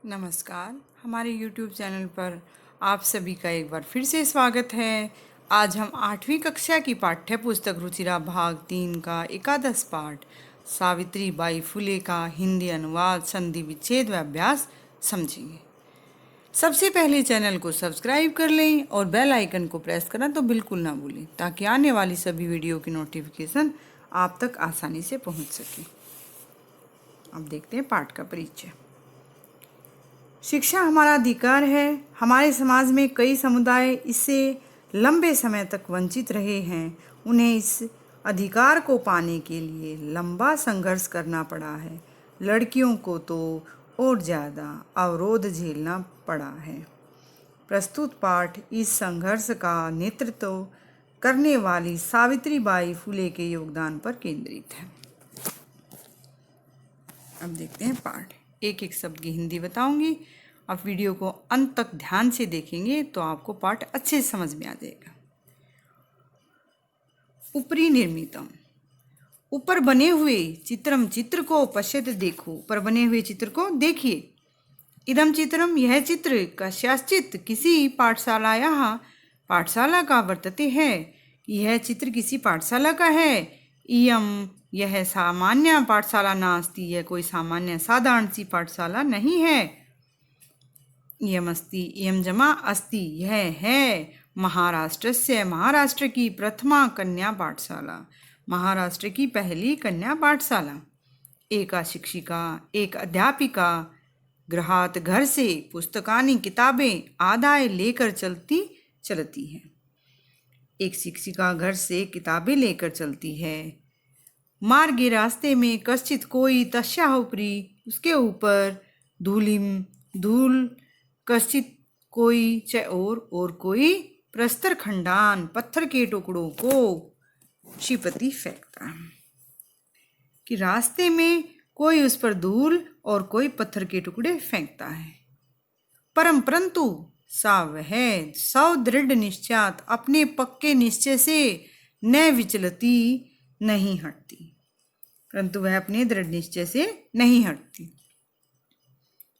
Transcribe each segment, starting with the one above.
नमस्कार। हमारे YouTube channel पर आप सभी का एक बार फिर से स्वागत है। आज हम 8वीं कक्षा की पाठ्य पुस्तक रुचिरा भाग 3 का एकादश पाठ सावित्री बाई फुले का हिंदी अनुवाद संधि विच्छेद व अभ्यास समझेंगे। सबसे पहले चैनल को सब्सक्राइब कर लें और बेल आइकन को प्रेस करना तो बिल्कुल ना भूलें, ताकि आने वाली सभी वीडियो की नोटिफिकेशन आप तक आसानी से पहुंच सके। अब देखते हैं पाठ का परिचय। शिक्षा हमारा अधिकार है। हमारे समाज में कई समुदाय इससे लंबे समय तक वंचित रहे हैं। उन्हें इस अधिकार को पाने के लिए लंबा संघर्ष करना पड़ा है। लड़कियों को तो और ज़्यादा अवरोध झेलना पड़ा है। प्रस्तुत पाठ इस संघर्ष का नेतृत्व करने वाली सावित्रीबाई फुले के योगदान पर केंद्रित है। अब देखते हैं पाठ। एक एक शब्द की हिंदी बताऊंगी। आप वीडियो को अंत तक ध्यान से देखेंगे तो आपको पाठ अच्छे से समझ में आ जाएगा। ऊपरी निर्मितम, ऊपर बने हुए चित्र को पश्यत देखो। ऊपर बने हुए चित्र को देखिए। इदम चित्रम, यह चित्र कस्याश्चित किसी पाठशाला का वर्तते है। यह चित्र किसी पाठशाला का है। इयम, यह सामान्य पाठशाला नास्ति, यह कोई सामान्य साधारण सी पाठशाला नहीं है। इयम अस्ति, इयम जमा अस्ति, यह है महाराष्ट्र से, महाराष्ट्र की प्रथमा कन्या पाठशाला, महाराष्ट्र की पहली कन्या पाठशाला। एका शिक्षिका, एक अध्यापिका, गृहात, घर से, पुस्तकानी, किताबें आदाय लेकर चलती है। एक शिक्षिका घर से किताबें लेकर चलती है। मार्गे, रास्ते में, कश्चित कोई, तस्याः उपरि, उसके ऊपर, धूलिम, धूल, कश्चित कोई, च और कोई, प्रस्तर खंडान, पत्थर के टुकड़ों को क्षिपति फेंकता है। कि रास्ते में कोई उस पर धूल और कोई पत्थर के टुकड़े फेंकता है। परंतु सा वह सदृढ़ निश्चयात, अपने पक्के निश्चय से न विचलती, नहीं हटती। परंतु वह अपने दृढ़ निश्चय से नहीं हटती।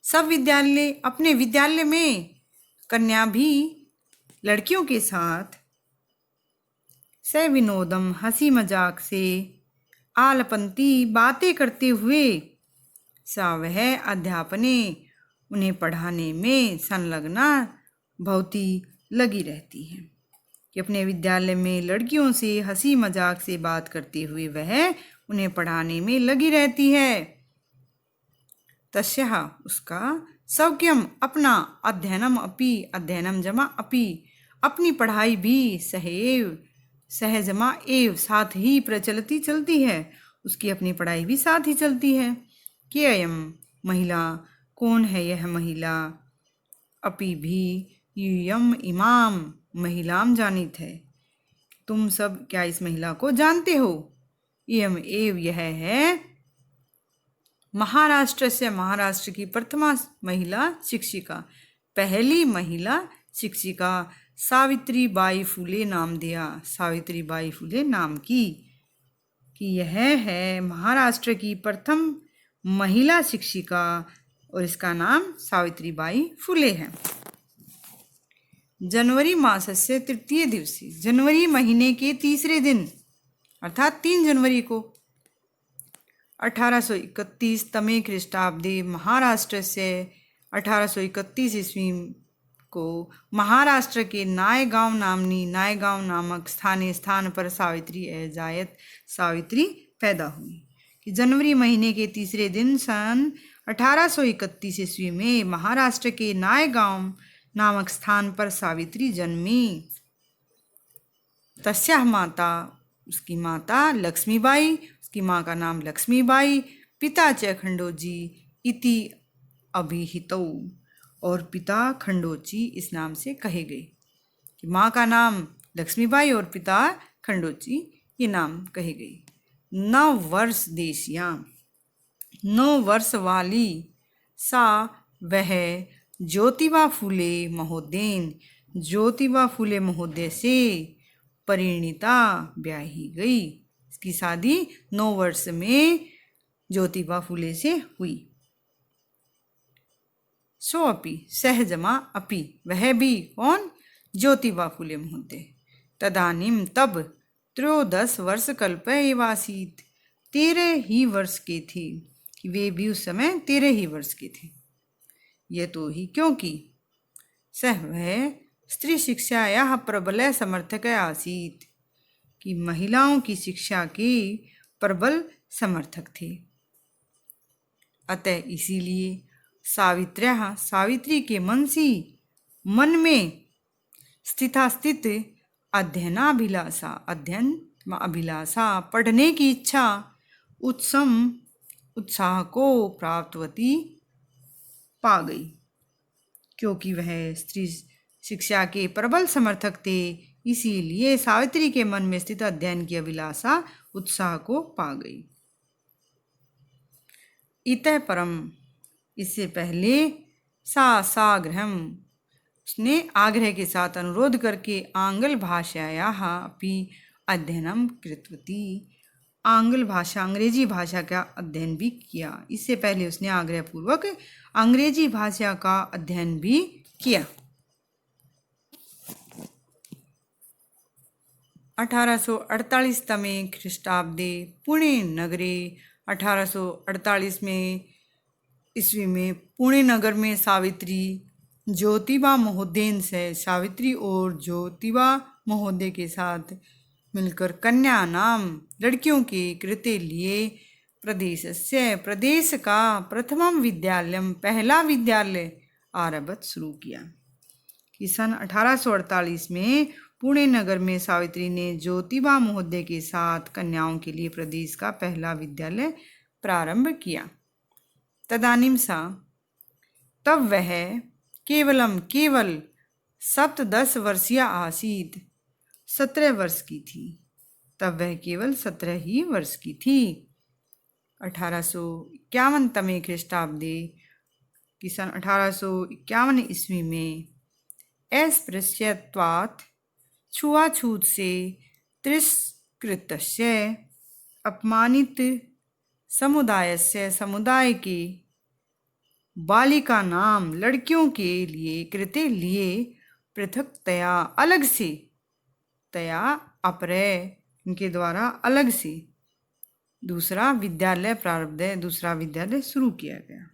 सब विद्यालय, अपने विद्यालय में कन्या भी लड़कियों के साथ स विनोदम, हंसी मजाक से, आलपंती, बातें करते हुए, सा वह अध्यापने, उन्हें पढ़ाने में, संलग्ना, बहुत ही लगी रहती है। कि अपने विद्यालय में लड़कियों से हंसी मजाक से बात करते हुए वह उन्हें पढ़ाने में लगी रहती है। तस्याः, उसका, सौख्यम, अपना, अध्ययनम अपि, अध्ययनम जमा अपि, अपनी पढ़ाई भी, सहएव, सहजमा एव, साथ ही, प्रचलती, चलती है, उसकी अपनी पढ़ाई भी साथ ही चलती है। कि अयम, महिला, कौन है यह महिला, अपि भी, यूयम इमाम, महिलाम जानित है, तुम सब क्या इस महिला को जानते हो। इयम एव, यह है महाराष्ट्र से, महाराष्ट्र की प्रथमा महिला शिक्षिका, पहली महिला शिक्षिका, सावित्रीबाई फुले नाम दिया, सावित्रीबाई फुले नाम की। कि यह है महाराष्ट्र की प्रथम महिला शिक्षिका और इसका नाम सावित्रीबाई फुले है। जनवरी मासस्य तृतीय दिवसी, जनवरी महीने के तीसरे दिन अर्थात 3 जनवरी को 1831 तमे ख्रीष्टाब्दे महाराष्ट्र से, 1831 ईस्वी को महाराष्ट्र के नायगांव नामक स्थान पर सावित्री जायत, सावित्री पैदा हुई। कि जनवरी महीने के तीसरे दिन सन 1831 ईस्वी में महाराष्ट्र के नायगांव नामक स्थान पर सावित्री जन्मी। तस्याः माता, उसकी माता लक्ष्मीबाई, उसकी माँ का नाम लक्ष्मीबाई, पिता च खंडोजी इति अभिहितौ, और पिता खंडोची इस नाम से कहे गए। कि माँ का नाम लक्ष्मीबाई और पिता खंडोची ये नाम कहे गए। 9 वर्ष देशिया, 9 वर्ष वाली, सा वह, ज्योतिबा फुले महोदयन, ज्योतिबा फुले महोदय से, परिणीता, ब्याही गई। इसकी शादी 9 वर्ष में ज्योतिबा फुले से हुई। सोऽपि सहजमा अपि, वह भी कौन? ज्योतिबा फुले महोदय। तदानीम तब 13 वर्ष कल्प एवासीत, 13 ही वर्ष के थे, कि वे भी उस समय 13 ही वर्ष के थे। यह तो ही क्योंकि सह वह स्त्री शिक्षायाः प्रबल समर्थक आसीत, कि महिलाओं की शिक्षा के प्रबल समर्थक थे। अतः इसीलिए सावित्र्याः सावित्री के मन में स्थित अध्ययनाभिलाषा पढ़ने की इच्छा उत्साह को प्राप्तवती पा गई। क्योंकि वह स्त्री शिक्षा के प्रबल समर्थक थे, इसीलिए सावित्री के मन में स्थित अध्ययन की अभिलाषा उत्साह को पा गई। इतः परम, इससे पहले साग्रहम, उसने आग्रह के साथ अनुरोध करके आंग्ल भाषायाः अपि अध्ययनम कृतवती, आंग्ल भाषा अंग्रेजी भाषा का अध्ययन भी किया। इससे पहले उसने आग्रह पूर्वक अंग्रेजी भाषा का अध्ययन भी किया। 1848 तमे ख्रीष्टाब्दे पुणे नगरे, 1848 में ईस्वी में पुणे नगर में सावित्री ज्योतिबा महोदयन से, सावित्री और ज्योतिबा महोदय के साथ मिलकर कन्या नाम लड़कियों के कृते लिए प्रदेश का प्रथम विद्यालय, पहला विद्यालय आरंभ शुरू किया। कि सन 1848 में पुणे नगर में सावित्री ने ज्योतिबा महोदय के साथ कन्याओं के लिए प्रदेश का पहला विद्यालय प्रारंभ किया। तदानीम सा, तब वह केवल 17 वर्षीय आसीत, 17 वर्ष की थी। तब वह केवल 17 ही वर्ष की थी। 1851 तमे ख्रीष्टाब्दे, कि सन 1851 ईस्वी में अस्पृश्यत्वात्, छुआछूत से तिरस्कृतस्य, अपमानित समुदाय के बालिका नाम लड़कियों के लिए कृते लिए पृथकतया अलग से, तया अपरे इनके द्वारा अलग से दूसरा विद्यालय प्रारंभ, दूसरा विद्यालय शुरू किया गया।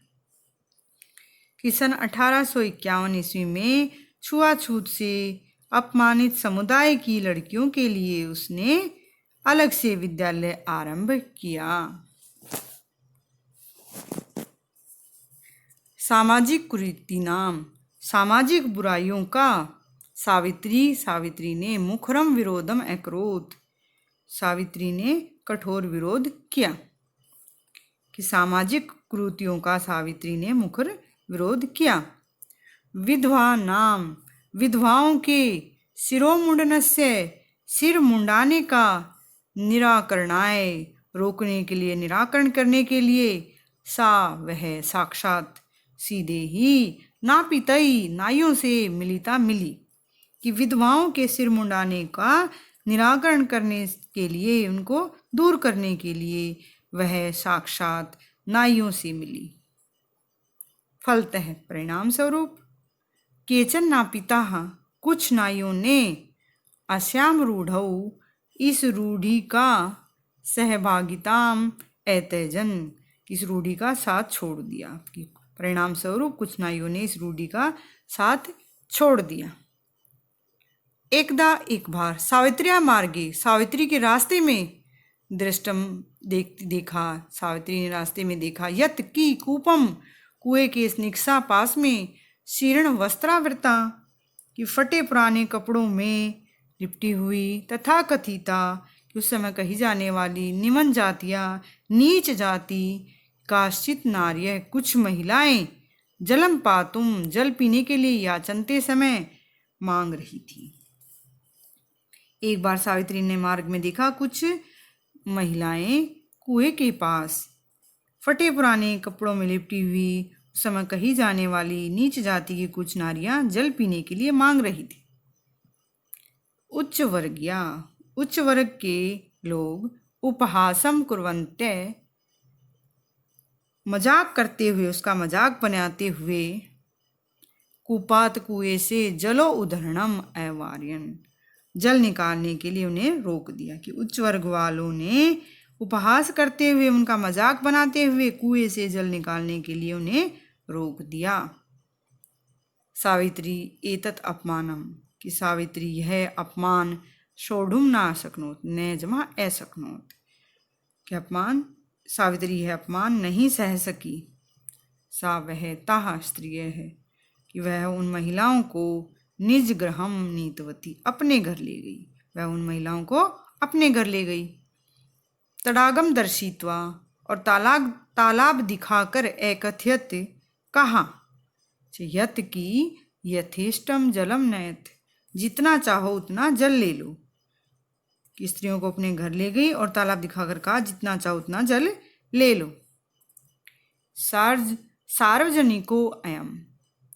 कि सन 1851 ईस्वी में छुआछूत से अपमानित समुदाय की लड़कियों के लिए उसने अलग से विद्यालय आरंभ किया। सामाजिक कुरीति नाम, सामाजिक बुराइयों का सावित्री ने मुखरम विरोधम अकरोत्, सावित्री ने कठोर विरोध किया। कि सामाजिक कुरीतियों का सावित्री ने मुखर विरोध किया। विधवा नाम, विधवाओं के शिरोमुंडनस्य, सिर मुंडाने का निराकरणाय, रोकने के लिए, निराकरण करने के लिए, सा वह साक्षात सीधे ही नापितई नाइयों से मिली। कि विधवाओं के सिर मुंडाने का निराकरण करने के लिए, उनको दूर करने के लिए वह साक्षात नाइयों से मिली। फलतः परिणाम स्वरूप केचन नापिताः, कुछ नाइयों ने अस्याम रूढ़ौ, इस रूढ़ी का सहभागिताम एतजन, इस रूढ़ी का साथ छोड़ दिया। परिणाम स्वरूप कुछ नाइयों ने इस रूढ़ी का साथ छोड़ दिया। एक बार सावित्र्या मार्गे, सावित्री के रास्ते में दृष्टम देखा, सावित्री ने रास्ते में देखा, यत की कूपम, कुएं के इस निक्सा पास में, शीर्ण वस्त्रावृता, कि फटे पुराने कपड़ों में लिपटी हुई, तथा कथिता, कि उस समय कही जाने वाली, निम्न जातियाँ, नीच जाति, काश्चित नार्य, कुछ महिलाएं, जलम पातुम, जल पीने के लिए याचनते समय मांग रही थी। एक बार सावित्री ने मार्ग में देखा, कुछ महिलाएं कुएं के पास फटे पुराने कपड़ों में लिपटी हुई, उस समय कही जाने वाली नीच जाति की कुछ नारियां जल पीने के लिए मांग रही थी। उच्च वर्ग के लोग उपहासम कुर्वन्ते, मजाक करते हुए, उसका मजाक बनाते हुए, कूपात कुएं से जलो उद्धरणम अवार्यन। जल निकालने के लिए उन्हें रोक दिया कि उच्च वर्ग वालों ने उपहास करते हुए, उनका मजाक बनाते हुए कुएं से जल निकालने के लिए उन्हें रोक दिया। सावित्री एतत् अपमानम, कि सावित्री यह अपमान सोढ़ुम ना शक्नोत, न जमा अशक्नोत, कि अपमान, सावित्री यह अपमान नहीं सह सकी। सा वह ताह स्त्रिय है, कि वह उन महिलाओं को निज गृहम नीतवती, अपने घर ले गई। वह उन महिलाओं को अपने घर ले गई। तडागम दर्शित्वा, और तालाब दिखाकर एकथयत, कहा, यत की यथेष्टम जलम नयत, जितना चाहो उतना जल ले लो। कि स्त्रियों को अपने घर ले गई और तालाब दिखाकर कहा जितना चाहो उतना जल ले लो। सार्वजनिको अयम,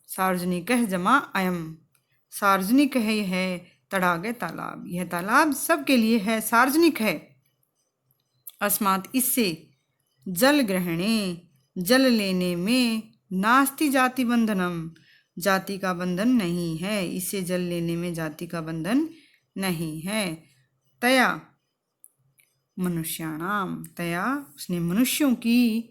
सार्वजनिक जमा अयम, सार्वजनिक है यह तड़ाग तालाब, यह तालाब सबके लिए है, सार्वजनिक है। अस्मात्, इससे, जल ग्रहणे, जल लेने में, नास्ति जाति बंधनम, जाति का बंधन नहीं है, इससे जल लेने में जाति का बंधन नहीं है। तया मनुष्याणाम, तया उसने मनुष्यों की,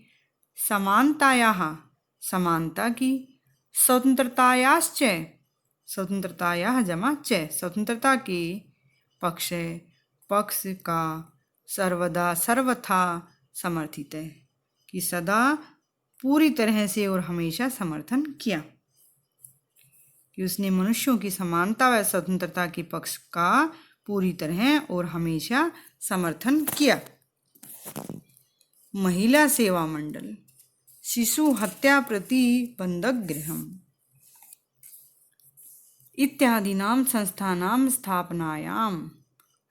समानतायाः, समानता की, स्वतंत्रतायाश्च, स्वतंत्रतायाः जमा च, स्वतंत्रता के, पक्ष का, सर्वदा सर्वथा समर्थित है, कि सदा पूरी तरह से और हमेशा समर्थन किया। कि उसने मनुष्यों की समानता व स्वतंत्रता के पक्ष का पूरी तरह और हमेशा समर्थन किया। महिला सेवा मंडल, शिशु हत्या प्रतिबंधक गृहम इत्यादीनां संस्थानां स्थापनायां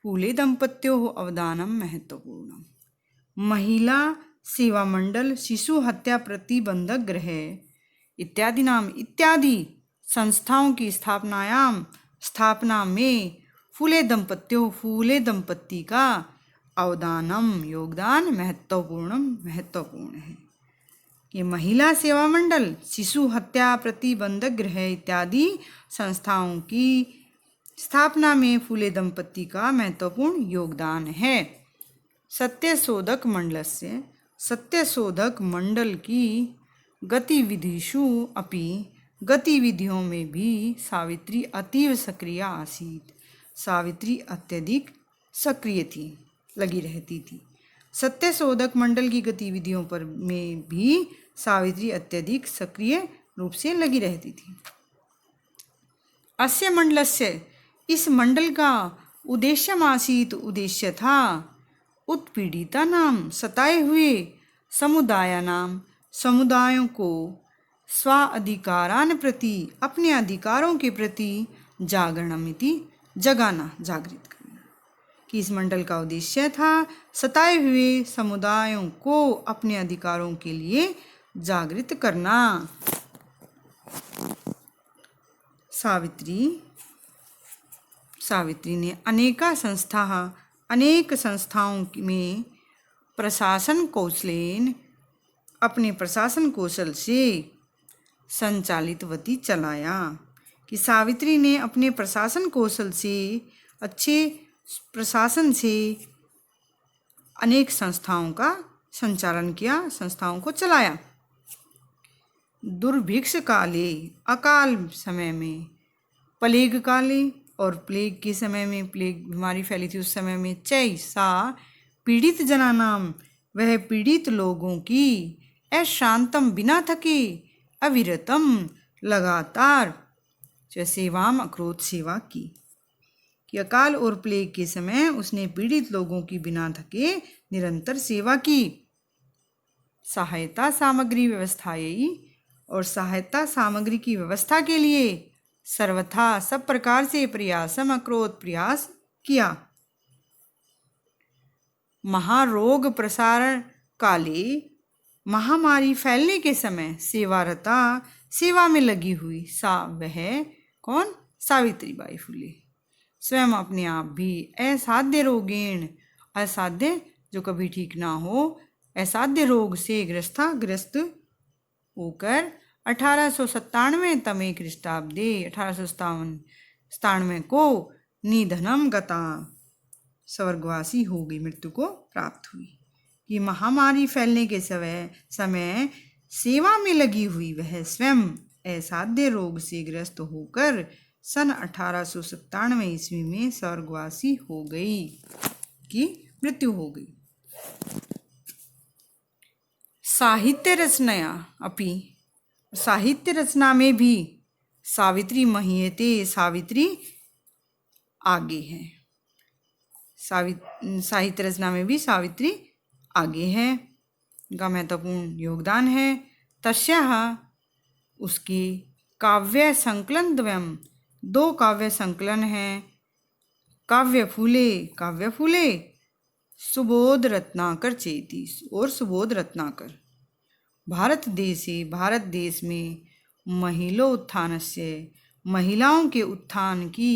फूले दंपत्योः अवदानम महत्वपूर्णम। महिला सेवा मंडल, शिशु हत्या प्रतिबंधक गृह इत्यादि संस्थाओं की स्थापना में फूले दंपत्ति का अवदानम, योगदान, महत्वपूर्ण है। कि महिला सेवा मंडल, शिशु हत्या प्रतिबंधक गृह इत्यादि संस्थाओं की स्थापना में फूले दंपत्ति का महत्वपूर्ण योगदान है। सत्यशोधक मंडलस्य, सत्यशोधक मंडल की गतिविधिषु अपि, गतिविधियों में भी सावित्री अतीव सक्रिय आसीत्, सावित्री अत्यधिक सक्रिय थी, लगी रहती थी। सत्यशोधक मंडल की गतिविधियों पर में भी सावित्री अत्यधिक सक्रिय रूप से लगी रहती थी। अस्य मंडलस्य, इस मंडल का उद्देश्यमासीत्, उद्देश्य था, उत्पीड़िता नाम, सताए हुए समुदायानाम, समुदायों को, स्वाधिकारान प्रति, अपने अधिकारों के प्रति, जागरणमिति, जगाना, जागृत करना। कि इस मंडल का उद्देश्य था सताए हुए समुदायों को अपने अधिकारों के लिए जागृत करना। सावित्री ने अनेक संस्थाओं में प्रशासन कौशलेन, अपने प्रशासन कौशल से संचालितवती चलाया। कि सावित्री ने अपने प्रशासन कौशल से, अच्छे प्रशासन से अनेक संस्थाओं का संचालन किया, संस्थाओं को चलाया। दुर्भिक्ष काले, अकाल समय में, प्लेग काले, और प्लेग के समय में, प्लेग बीमारी फैली थी उस समय में, चै सा पीड़ित जनानाम, वह पीड़ित लोगों की, अशांतम बिना थके, अविरतम लगातार, सेवाम अक्रोध सेवा की। कि अकाल और प्लेग के समय उसने पीड़ित लोगों की बिना थके निरंतर सेवा की। सहायता सामग्री व्यवस्थायी, और सहायता सामग्री की व्यवस्था के लिए सर्वथा, सब प्रकार से प्रयासम अक्रोध, प्रयास किया। महारोग प्रसारण काले, महामारी फैलने के समय, सेवारता, सेवा में लगी हुई, सा वह कौन, सावित्रीबाई फुले, स्वयं अपने आप भी असाध्य रोगेण, असाध्य जो कभी ठीक ना हो, असाध्य रोग से ग्रस्त होकर 1897 तमे ख्रीष्टाब्दे 1897 को निधनम गता, स्वर्गवासी हो गई, मृत्यु को प्राप्त हुई। ये महामारी फैलने के समय सेवा में लगी हुई वह स्वयं असाध्य रोग से ग्रस्त होकर सन 1897 ईस्वी में स्वर्गवासी हो गई, की मृत्यु हो गई। साहित्य रचनाया अपि, साहित्य रचना में भी सावित्री महीयते, सावित्री आगे है। साहित्य रचना में भी सावित्री आगे है, का महत्वपूर्ण योगदान है। तस्याः, उसके काव्य संकलन द्वयम्, 2 काव्य संकलन हैं। काव्य फूले सुबोध रत्नाकर चेती, और सुबोध रत्नाकर। भारत देश में महिलोत्थानस्य, महिलाओं के उत्थान की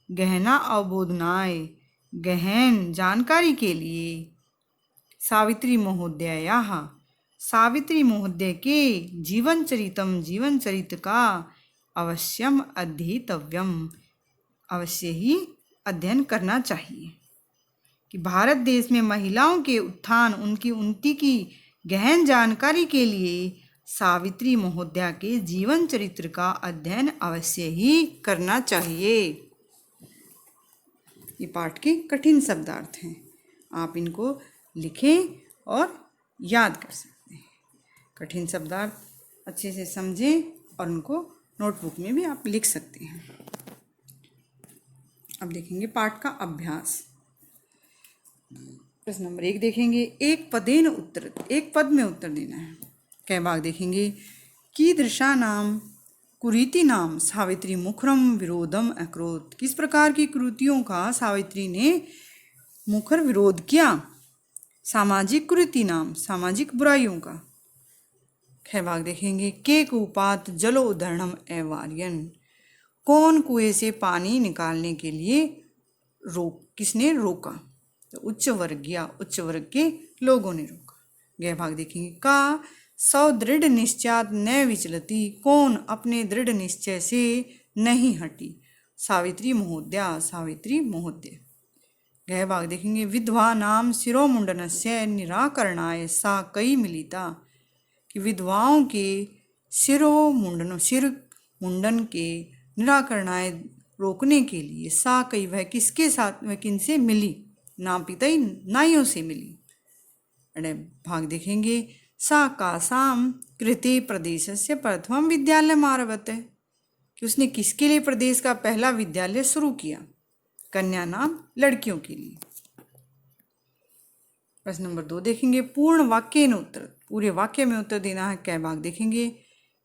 गहना अवबोधनाय, गहन जानकारी के लिए सावित्री महोदयायाः, सावित्री महोदय के जीवन चरित्र का अवश्यम अध्येतव्यम, अवश्य ही अध्ययन करना चाहिए। कि भारत देश में महिलाओं के उत्थान, उनकी उन्नति की गहन जानकारी के लिए सावित्री महोदया के जीवन चरित्र का अध्ययन अवश्य ही करना चाहिए। ये पाठ के कठिन शब्दार्थ हैं, आप इनको लिखें और याद कर सकते हैं। कठिन शब्दार्थ अच्छे से समझें और उनको नोटबुक में भी आप लिख सकते हैं। अब देखेंगे पाठ का अभ्यास। प्रश्न नंबर 1 देखेंगे, एक पदेन उत्तर, एक पद में उत्तर देना है। कई भाग देखेंगे, कीदृशा नाम कुरीति नाम सावित्री मुखरम विरोधम अकरोत, किस प्रकार की कृतियों का सावित्री ने मुखर विरोध किया। सामाजिक कुरीति नाम, सामाजिक बुराइयों का। कई भाग देखेंगे, के कूपात जलो उद्धरणम अवार्यन, कौन कुएं से पानी निकालने के लिए किसने रोका। तो उच्च वर्ग के लोगों ने रोका। गह भाग देखेंगे, का सौ दृढ़ निश्चयात न विचलती, कौन अपने दृढ़ निश्चय से नहीं हटी। सावित्री महोदय। गह भाग देखेंगे, विधवा नाम शिरोमुंडनस्य निराकरणाय सा कई मिलिता, कि विधवाओं के सिर मुंडन के निराकरणाय रोकने के लिए सा कई, वह किसके साथ, वह किनसे मिली। नापितई, नाइयों से मिली। अरे भाग देखेंगे, सा कासाम कृते प्रदेशस्य प्रथम विद्यालय आरभत, कि उसने किसके लिए प्रदेश का पहला विद्यालय शुरू किया। कन्या नाम, लड़कियों के लिए। प्रश्न नंबर 2 देखेंगे, पूर्ण वाक्य न उत्तर, पूरे वाक्य में उत्तर देना है। कै भाग देखेंगे,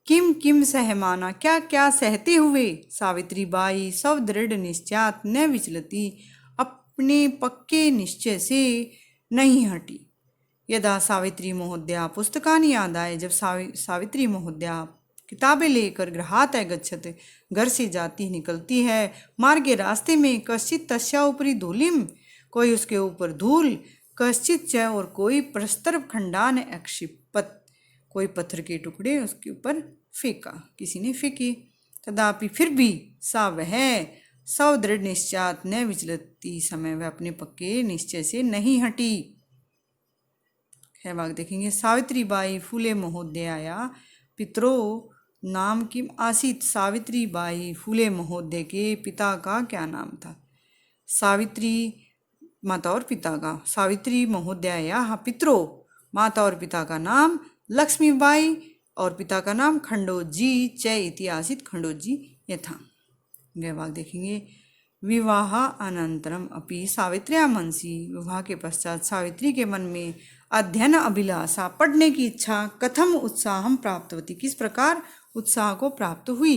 किम सहमाना, क्या क्या सहते हुए सावित्री बाई सब दृढ़ निश्चयात न विचलती, अपने पक्के निश्चय से नहीं हटी। यदा सावित्री महोदया पुस्तकानि आदाय, जब सावित्री महोदया किताबें लेकर गृहातः गच्छत, घर से जाती निकलती है। मार्गे, रास्ते में, कश्चित तस्या ऊपरी धूलिम, कोई उसके ऊपर धूल, कश्चित च, और कोई प्रस्तर खंडान अक्षिपत, कोई पत्थर के टुकड़े उसके ऊपर फेंका, किसी ने फेंके। तदापि फिर भी सा वह सौ दृढ़ निश्चयात न विचलती, समय वह अपने पक्के निश्चय से नहीं हटी। है भाग देखेंगे, सावित्री बाई फूले महोदयाया पितरो नाम किम आसीत, सावित्री बाई फूले महोदय के पिता का क्या नाम था। सावित्री माता और पिता का, सावित्री महोदयाया पितरो, माता और पिता का नाम लक्ष्मीबाई और पिता का नाम खंडोजी च इति आसीत, खंडोजी यथा। गह भाग देखेंगे, विवाह अनंतरम अपि सावित्र्या मनसी, विवाह के पश्चात सावित्री के मन में अध्ययन अभिलाषा, पढ़ने की इच्छा, कथम उत्साहम प्राप्तवती, किस प्रकार उत्साह को प्राप्त हुई।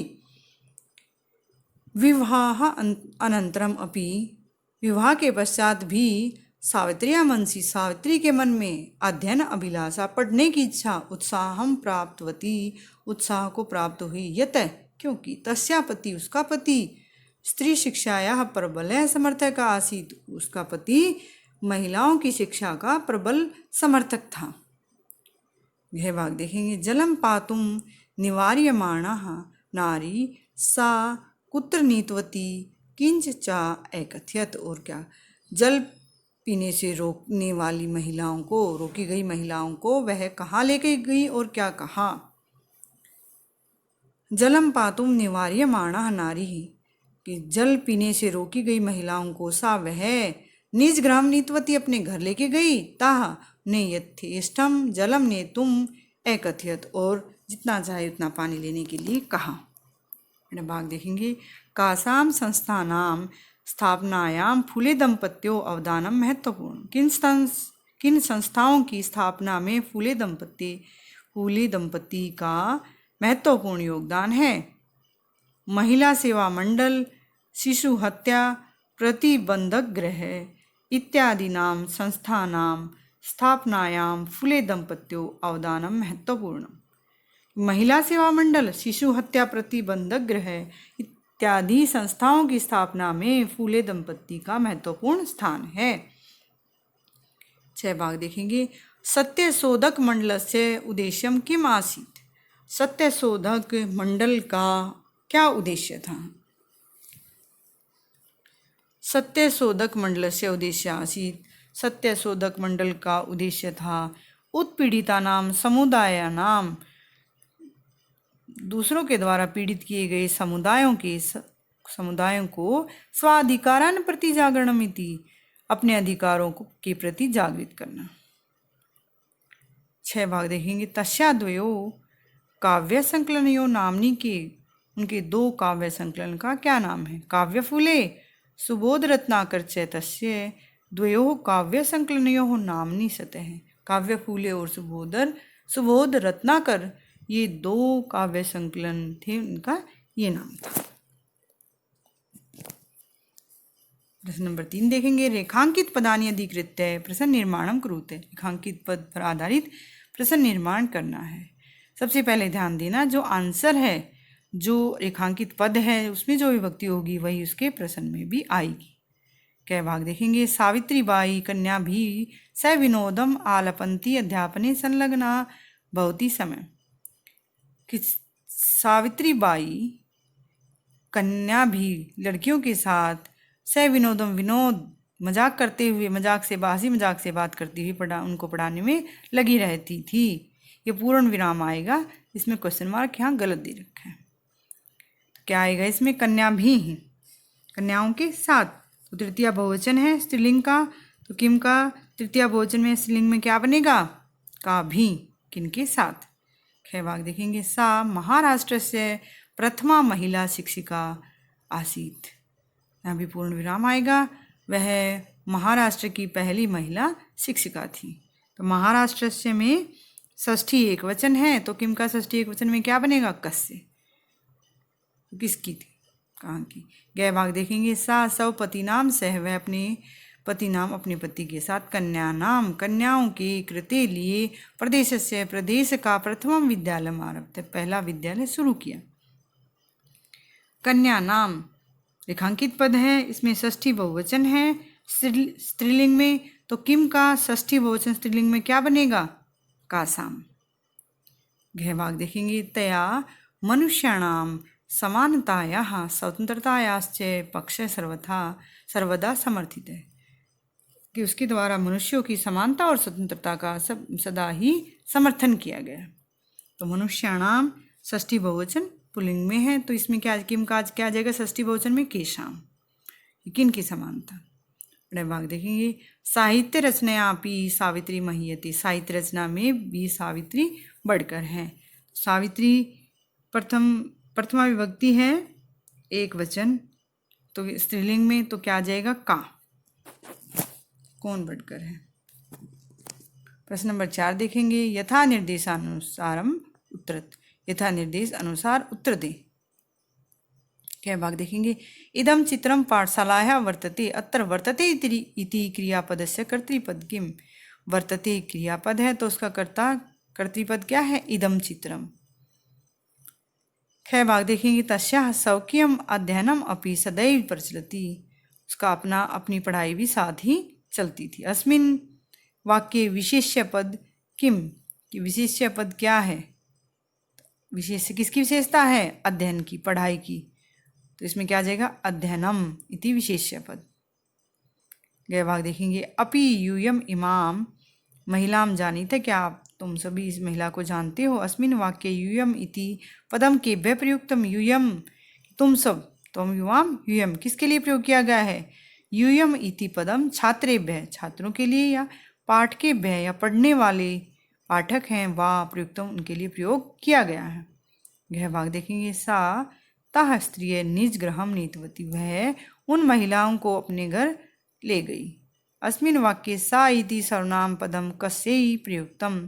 विवाह अनंतरम अपि, विवाह के पश्चात भी सावित्र्या मनसी, सावित्री के मन में अध्ययन अभिलाषा, पढ़ने की इच्छा, उत्साहम प्राप्तवती, उत्साह को प्राप्त हुई। यतः, क्योंकि तस्या पति, उसका पति स्त्री शिक्षाया प्रबल समर्थक आसीत, उसका पति महिलाओं की शिक्षा का प्रबल समर्थक था। यह भाग देखेंगे, जलम पातुम निवार्यमाणः नारी सा कुत्र नीतवती किंच चा एकथ्यत। और क्या, जल पीने से रोकने वाली महिलाओं को, रोकी गई महिलाओं को वह कहाँ लेके गई और क्या कहा। जलम पातुम निवार्यमाणः नारी, कि जल पीने से रोकी गई महिलाओं को सा वह निज ग्राम नीतवती अपने घर लेके गई। ताह ने यथेष्टम जलम ने तुम एकथ्यत, और जितना चाहे उतना पानी लेने के लिए कहा। भाग देखेंगे। कासाम संस्थानाम स्थापनायाम फूले दंपत्यो अवदानम महत्वपूर्ण। किन संस्थाओं की स्थापना में फूले दंपति का महत्वपूर्ण योगदान है। महिला सेवा मंडल, शिशु हत्या प्रतिबंधक गृह इत्यादि नाम संस्थानाम स्थापनायाम फूले दंपत्यो अवदानम महत्वपूर्ण। महिला सेवा मंडल, शिशु हत्या प्रतिबंधक गृह इत्यादि संस्थाओं की स्थापना में फूले दंपत्ति का महत्वपूर्ण स्थान है। 6 भाग देखेंगे। सत्यशोधक मंडल से उद्देश्यम किम आसीत। सत्यशोधक मंडल का क्या उद्देश्य था। सत्यशोधक मंडल से उद्देश्य आसीत। सत्यशोधक मंडल का उद्देश्य था उत्पीड़िता नाम समुदाय नाम, दूसरों के द्वारा पीड़ित किए गए समुदायों को स्वाधिकारान प्रति जागरणमिति, अपने अधिकारों के प्रति जागृत करना। 6 भाग देखेंगे। तस्याद्वयो काव्य संकलनयो नामनी के, उनके 2 काव्य संकलन का क्या नाम है। काव्य फूले सुबोध रत्नाकर च तस्य द्वयो काव्य संकलनयो नामनी सतः। काव्य फूले और सुबोध रत्नाकर, ये 2 काव्य संकलन थे, उनका ये नाम था। प्रश्न नंबर 3 देखेंगे। रेखांकित पदानि अधिकृत्य प्रश्न निर्माणम कुरुते। रेखांकित पद पर आधारित प्रश्न निर्माण करना है। सबसे पहले ध्यान देना, जो आंसर है, जो रेखांकित पद है, उसमें जो विभक्ति होगी वही उसके प्रश्न में भी आएगी। क्या भाग देखेंगे। सावित्रीबाई कन्या भी स विनोदम आलपंती अध्यापने संलग्ना भवती समय। कि सावित्रीबाई कन्या भी लड़कियों के साथ स विनोदम, विनोद मजाक करते हुए, हंसी मजाक से बात करती हुई उनको पढ़ाने में लगी रहती थी। ये पूर्ण विराम आएगा, इसमें क्वेश्चन मार्क यहाँ गलत दे रखा है। तो क्या आएगा इसमें, कन्या भी हैं, कन्याओं के साथ। तो तृतीया बहुवचन है स्त्रीलिंग का, तो किम का तृतीया बहुवचन में स्त्रीलिंग में क्या बनेगा, का भी, किनके साथ। 6 भाग देखेंगे। सा महाराष्ट्र से प्रथमा महिला शिक्षिका आसीत। यहाँ भी पूर्ण विराम आएगा, वह महाराष्ट्र की पहली महिला शिक्षिका थी। तो महाराष्ट्र से में षष्ठी एक वचन है, तो किम का षष्ठी एक वचन में क्या बनेगा, कस्य। किसकी थी, कहाँ की। गै भाग देखेंगे। सा सव पति नाम सह, वह अपने पति नाम अपने पति के साथ, कन्या नाम कन्याओं के कृते लिए, प्रदेश से प्रदेश का प्रथम विद्यालय आरब्ध, पहला विद्यालय शुरू किया। कन्या नाम रेखांकित पद है, इसमें षष्ठी बहुवचन है स्त्रीलिंग में, तो किम का षष्ठी बहुवचन स्त्रीलिंग में क्या बनेगा, कासाम। घ भाग देखेंगे। तया मनुष्याणाम समानतायाः स्वतंत्रतायाश्च पक्ष सर्वदा समर्थित है, कि उसके द्वारा मनुष्यों की समानता और स्वतंत्रता का सदा ही समर्थन किया गया। तो मनुष्याणाम षष्ठी बहुवचन पुल्लिंग में है, तो इसमें क्या, किम का क्या आ जाएगा षष्ठी बहुवचन में, केशाम, किन की समानता। बड़े भाग देखेंगे। साहित्य रचनायापि सावित्री महीयते, साहित्य रचना में भी सावित्री बढ़कर है। सावित्री प्रथमा विभक्ति है, एक वचन, तो स्त्रीलिंग में तो क्या आ जाएगा, का, कौन बढ़कर है। प्रश्न नंबर 4 देखेंगे। यथा निर्देशानुसारम उत्तरत, यथा निर्देश अनुसार उत्तर दे। क्या भाग देखेंगे। इदम चित्रम पाठशालायाः वर्तते, अत्र वर्तते इति क्रियापदस्य कर्तृपद किम। वर्तते क्रियापद है, तो उसका कर्तृपद क्या है, इदम चित्रम। 6 भाग देखेंगे। तस्याः स्वकीयम अध्ययनम अपि सदैव प्रचलति, उसका अपनी पढ़ाई भी साथ ही चलती थी। अस्मिन् वाक्ये विशेष्य पद किम, कि विशेष्य पद क्या है, विशेष किसकी विशेषता है? अध्ययन की, पढ़ाई की। तो इसमें क्या आ जाएगा? अध्ययनम इति विशेष्य पद। गए भाग देखेंगे। अपि यूयम इमाम महिलाम जानीते, क्या आप तुम सभी इस महिला को जानते हो? अस्मिन वाक्य यूयम इति पदम केभ्यः प्रयुक्तम। यूयम तुम सब, तुम युवाम, यूयम किसके लिए प्रयोग किया गया है? यूयम इति पदम छात्रेभ्यः छात्रों के लिए, या पाठकेभ्यः या पढ़ने वाले पाठक हैं वह प्रयुक्तम उनके लिए प्रयोग किया गया है। यह भाग देखेंगे। सा ताः स्त्रिय निज गृहम नीतवती, वह उन महिलाओं को अपने घर ले गई। अस्मिन वाक्ये सा इति सर्वनाम पदम कस्यै प्रयुक्तम।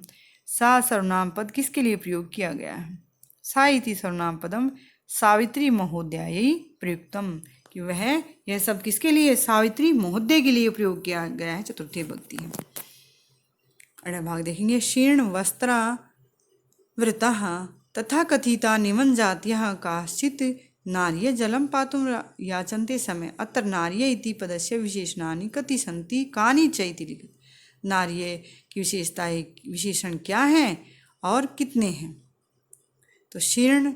सा सर्वनाम पद किसके लिए प्रयोग किया गया है? सा इति सर्वनाम पदम सावित्री महोदयायै प्रयुक्तम, कि वह यह सब किसके लिए? सावित्री महोदय के लिए प्रयोग किया गया है, चतुर्थी विभक्ति है। अगला भाग देखेंगे। शीर्ण वस्त्रा वृतः तथा कथिता निमन जात्याः काश्चित् नार्य जलं पातुं याचन्ते समय अत्र नार्य इति पदस्य विशेषणानि कति सन्ति कानि च इति लिखित। नार्य की विशेषताएं, विशेषण क्या हैं और कितने हैं? तो शीर्ण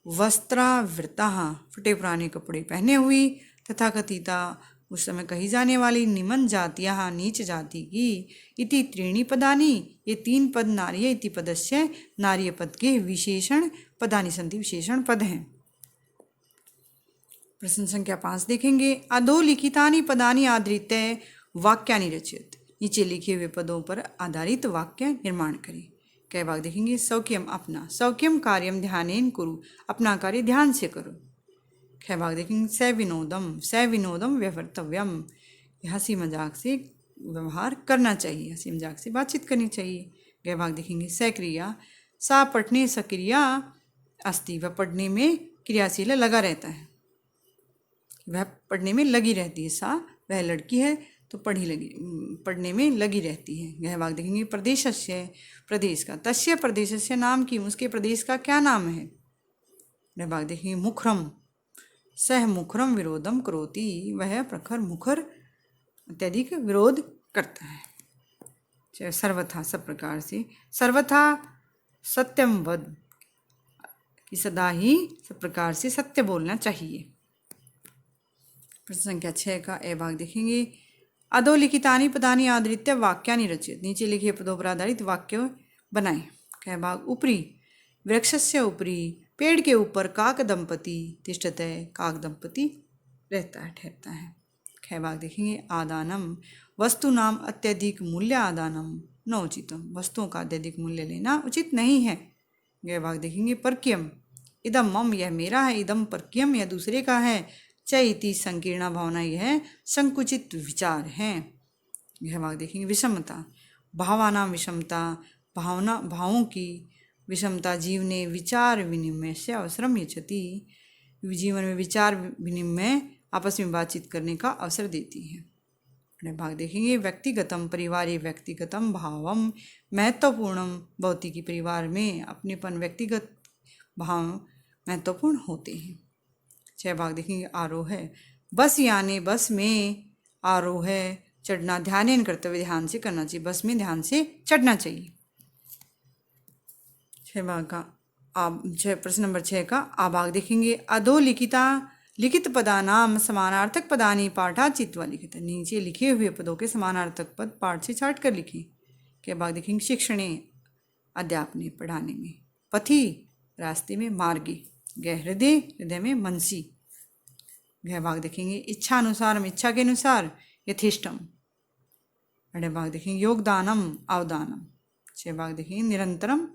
वस्त्रावृतः फटे पुराने कपड़े पहने हुई, तथा कथिता उस समय कही जाने वाली, निमन जातियाः नीच जाति की, इति त्रीणि पदानि ये तीन पद नार्य इति पदस्य नार्य पद के विशेषण पदानि सन्ति विशेषण पद हैं। प्रश्न संख्या 5 देखेंगे। अधोलिखितानि पदानि आधृत्य वाक्यानि रचयत, नीचे लिखे हुए पदों पर आधारित वाक्य निर्माण करें। कई भाग देखेंगे। सौख्यम अपना, सौख्यम कार्यम ध्यानेन कुरु, अपना कार्य ध्यान से करो। ख भाग देखेंगे। स विनोदम व्यवहर्तव्यम, हंसी मजाक से व्यवहार करना चाहिए, हंसी मजाक से बातचीत करनी चाहिए। गए भाग देखेंगे। सक्रिया, सा पठने सक्रिया अस्ति, वह पढ़ने में क्रियाशील लगा रहता है, वह पढ़ने में लगी रहती है। सा वह लड़की है तो पढ़ने में लगी रहती है। यह भाग देखेंगे। प्रदेशस्य, प्रदेश का। तस्य प्रदेशस्य नाम की, उसके प्रदेश का क्या नाम है? यह भाग देखेंगे। मुखरम, सह मुखरम विरोधम करोति, वह प्रखर मुखर अत्यधिक विरोध करता है। चाहे सर्वथा, सब प्रकार से। सर्वथा सत्यम वद, कि सदा ही सब प्रकार से सत्य बोलना चाहिए। प्रश्न संख्या 6 का ए भाग देखेंगे। अधोलिखितानि पदानि आधृत्य वाक्यानि रचयत, नीचे लिखे पदों पर आधारित वाक्य बनाएं। कह भाग। ऊपरी, वृक्षस्य ऊपरी, पेड़ के ऊपर काक दंपति तिष्ठते, काक दंपति रहता है, ठहरता है। ख भाग देखेंगे। आदानम, वस्तु नाम अत्यधिक मूल्य आदानम न उचितम, वस्तुओं का अत्यधिक मूल्य लेना उचित नहीं है। गए भाग देखेंगे। परक्यम, इदम मम, यह मेरा है, इदम परक्यम, यह दूसरे का है। चैति संकीर्णा भावना, यह संकुचित विचार है। यह भाग देखेंगे। विषमता, भावानां विषमता, भावों की विषमता जीवने विचार विनिमय से अवसरम यच्छति, जीवन में विचार विनिमय, आपस में बातचीत करने का अवसर देती है। भाग देखेंगे। व्यक्तिगतम, परिवारी व्यक्तिगतम भावम महत्वपूर्णम, भौतिकी परिवार में अपनेपन, व्यक्तिगत भाव महत्वपूर्ण होते हैं। 6 भाग देखेंगे। आरोह, बस यानी बस में, आरोह चढ़ना, ध्यान कर्तव्य, ध्यान से करना चाहिए, बस में ध्यान से चढ़ना चाहिए। 6 भाग का प्रश्न नंबर 6 का आ भाग देखेंगे। अधोलिखिता लिखित पदानाम समानार्थक पदानि पाठा चित्वा लिखित, नीचे लिखे हुए पदों के समानार्थक पद पाठ से छाट कर लिखें। क्या भाग देखेंगे। शिक्षणे, अध्यापने, पढ़ाने में। पथि, रास्ते में, मार्गे। गह हृदय, हृदय में, मनसी। गह भाग देखेंगे। इच्छानुसारम, इच्छा के अनुसार, यथेष्टम। अड़े भाग देखेंगे। योगदानम, अवदानम। 6 भाग देखेंगे। निरंतरम,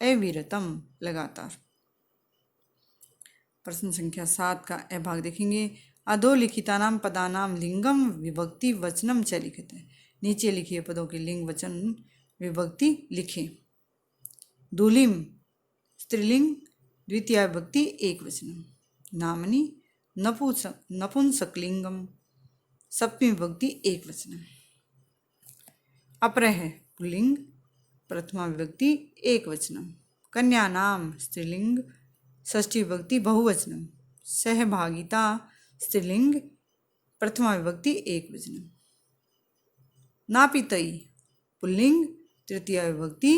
अविरतम, लगातार। प्रश्न संख्या 7 का ए भाग देखेंगे। अधोलिखितानाम पदानाम लिंगम विभक्ति वचनम च लिखित है, नीचे लिखे पदों के लिंग वचन विभक्ति लिखें। दूलिम स्त्रीलिंग, द्वितीय विभक्ति एक वचनम। नामनी नपुंसकलिंगम, सप्तमी विभक्ति एक वचनम। अपरह पुल्लिंग, प्रथमा विभक्ति एक वचनम। कन्या नाम स्त्रीलिंग, षष्ठी विभक्ति बहुवचनम। सहभागिता स्त्रीलिंग, प्रथमा विभक्ति एक वचनम। नापितई पुल्लिंग, तृतीय विभक्ति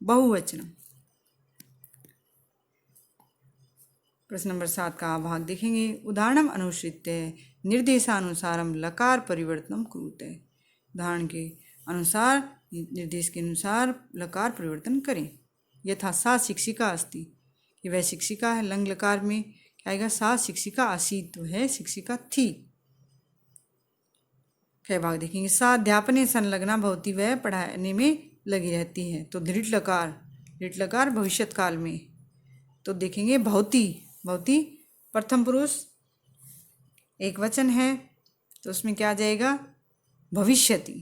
बहुवचनम। प्रश्न नंबर 7 का भाग देखेंगे। उदाहरणम अनुसृत्य निर्देशानुसारम लकार परिवर्तनम कुरुते। उदाहरण के अनुसार निर्देश के अनुसार लकार परिवर्तन करें। यथा सा शिक्षिका अस्ति, कि वह शिक्षिका है। लंग लकार में क्या आएगा? सा शिक्षिका आसीत्, तो है शिक्षिका थी। ख भाग देखेंगे। सा अध्यापने संलग्ना भवति, वह पढ़ाने में लगी रहती है। तो दृढ़ लकार भविष्यत काल में। तो देखेंगे भवति, भवति प्रथम पुरुष एक वचन है, तो उसमें क्या आ जाएगा? भविष्यति,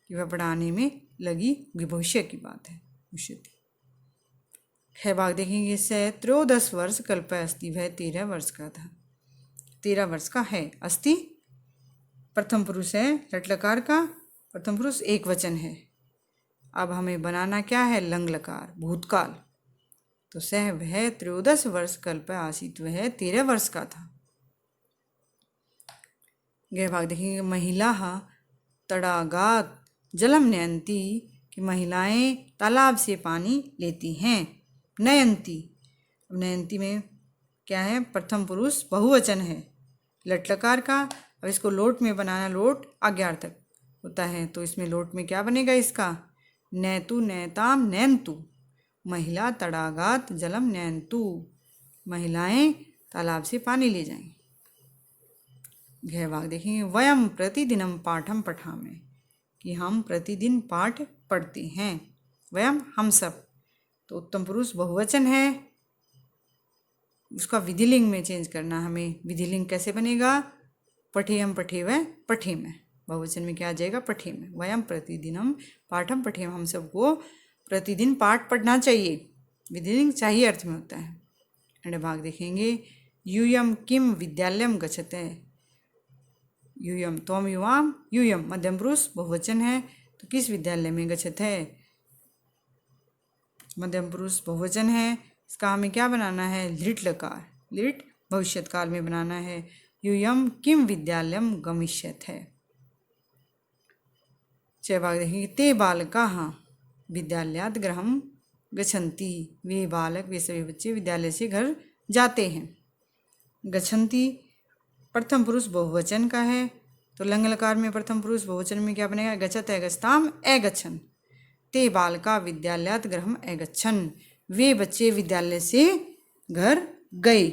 कि वह पढ़ाने में लगी, भविष्य की बात है, भविष्यति। ख भाग देखेंगे। से 13 वर्ष कल्प अस्ति, वह 13 वर्ष का था, 13 वर्ष का है। अस्ति प्रथम पुरुष है, लट्लकार का प्रथम पुरुष एक वचन है। अब हमें बनाना क्या है? लंग लकार भूतकाल। तो सह वह 13 वर्ष कल्प आसीत्, वह 13 वर्ष का था। गह भाग देखेंगे। महिला तड़ागात जलम नयंती, कि महिलाएं तालाब से पानी लेती हैं। नयंती, अब नयंती में क्या है? प्रथम पुरुष बहुवचन है, लट्लकार का। अब इसको लोट में बनाना, लोट आज्ञार्थक होता है, तो इसमें लोट में क्या बनेगा इसका? नैतु नैताम नयंतु, महिला तड़ागात जलम नयंतु, महिलाएं तालाब से पानी ले जाएं। घ भाग देखेंगे। वयम प्रतिदिनम पाठम पठामें, कि हम प्रतिदिन पाठ पढ़ते हैं। वयम हम सब, तो उत्तम पुरुष बहुवचन है, उसका विधिलिंग में चेंज करना हमें। विधिलिंग कैसे बनेगा? पठेयम पठेव पठेम, बहुवचन में क्या आ जाएगा? पठेम। वयम प्रतिदिनम पाठम पठेम, हम सबको प्रतिदिन पाठ पढ़ना चाहिए। विधिलिंग चाहिए अर्थ में होता है। अंड भाग देखेंगे। यूयम किम विद्यालयम गच्छते, यूयम त्वम युवाम, यूयम मध्यम पुरुष बहुवचन है, तो किस विद्यालय में गच्छते है? मध्यम पुरुष बहुवचन है, इसका हमें क्या बनाना है? लिट लकार, लिट भविष्यत काल में बनाना है। यूयम किम विद्यालयम गमिष्यत है। च भाग देखेंगे। ते बालकाः विद्यालयात् गृहं गच्छन्ति, वे बालक, वे सभी बच्चे विद्यालय से घर जाते हैं। गच्छन्ति प्रथम पुरुष बहुवचन का है, तो लंग लकार में प्रथम पुरुष बहुवचन में क्या बनेगा? गच्छत अगच्छताम अगच्छन्। ते बालका विद्यालयात् गृहं अगच्छन्, वे बच्चे विद्यालय से घर गए,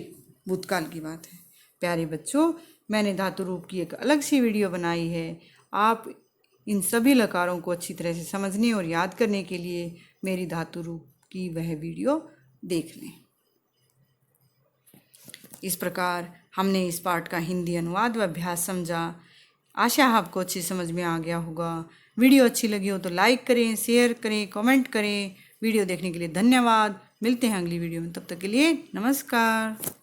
भूतकाल की बात है। प्यारे बच्चों, मैंने धातु रूप की एक अलग सी वीडियो बनाई है। आप इन सभी लकारों को अच्छी तरह से समझने और याद करने के लिए मेरी धातु रूप की वह वीडियो देख लें। इस प्रकार हमने इस पाठ का हिंदी अनुवाद व अभ्यास समझा। आशा आपको अच्छी समझ में आ गया होगा। वीडियो अच्छी लगी हो तो लाइक करें, शेयर करें, कमेंट करें। वीडियो देखने के लिए धन्यवाद। मिलते हैं अगली वीडियो में, तब तक के लिए नमस्कार।